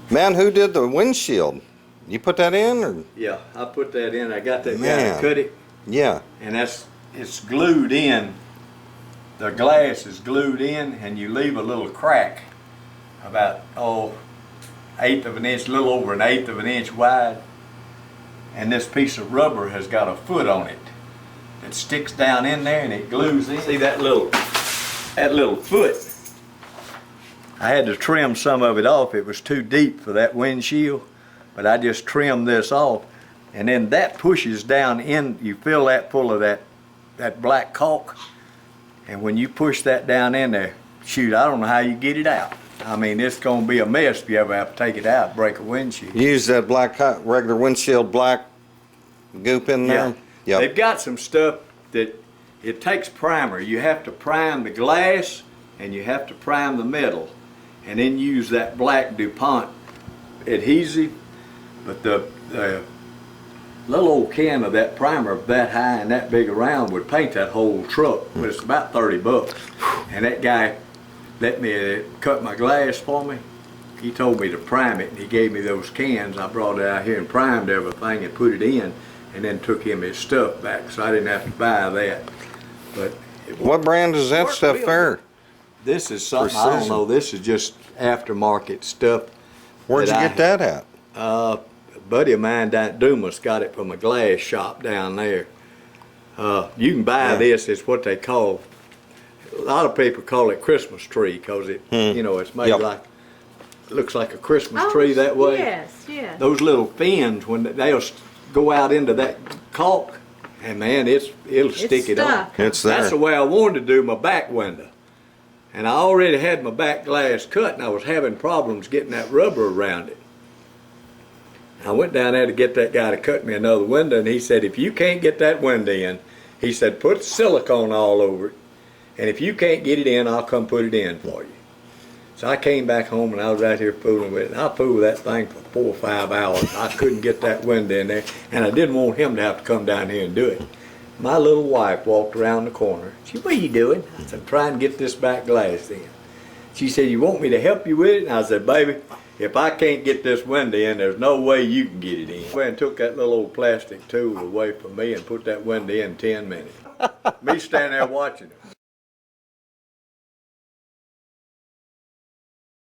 Man, who did the windshield? You put that in, or? Yeah, I put that in. I got that guy to cut it. Yeah. And it's glued in. The glass is glued in, and you leave a little crack about, eighth of an inch, a little over an eighth of an inch wide. And this piece of rubber has got a foot on it that sticks down in there and it glues in. See that little foot? I had to trim some of it off. It was too deep for that windshield, but I just trimmed this off. And then that pushes down in, you fill that full of that black caulk, and when you push that down in there, shoot, I don't know how you get it out. I mean, it's gonna be a mess if you ever have to take it out, break a windshield. You use that black, regular windshield black goop in there? Yeah. Yep. They've got some stuff that it takes primer. You have to prime the glass and you have to prime the metal, and then use that black DuPont adhesive. But the little old can of that primer that high and that big around would paint that whole truck, but it's about 30 bucks. And that guy let me cut my glass for me. He told me to prime it, and he gave me those cans. I brought it out here and primed everything and put it in, and then took him his stuff back, so I didn't have to buy that. But what brand is that stuff there? This is something, I don't know, this is just aftermarket stuff. Where'd you get that at? A buddy of mine down at Dumas got it from a glass shop down there. You can buy this, it's what they call, a lot of people call it Christmas tree, because it, you know, it's made like, looks like a Christmas tree that way. Yes, yes. Those little fins, when they'll go out into that caulk, and man, it'll stick it on. It's there. That's the way I wanted to do my back window. And I already had my back glass cut, and I was having problems getting that rubber around it. I went down there to get that guy to cut me another window, and he said, if you can't get that window in, he said, put silicone all over it, and if you can't get it in, I'll come put it in for you. So I came back home, and I was out here fooling with it, and I fooled with that thing for 4 or 5 hours. I couldn't get that window in there, and I didn't want him to have to come down here and do it. My little wife walked around the corner. She said, what are you doing? I said, trying to get this back glass in. She said, you want me to help you with it? And I said, baby, if I can't get this window in, there's no way you can get it in. I went and took that little old plastic tool away from me and put that window in 10 minutes. Me standing there watching it.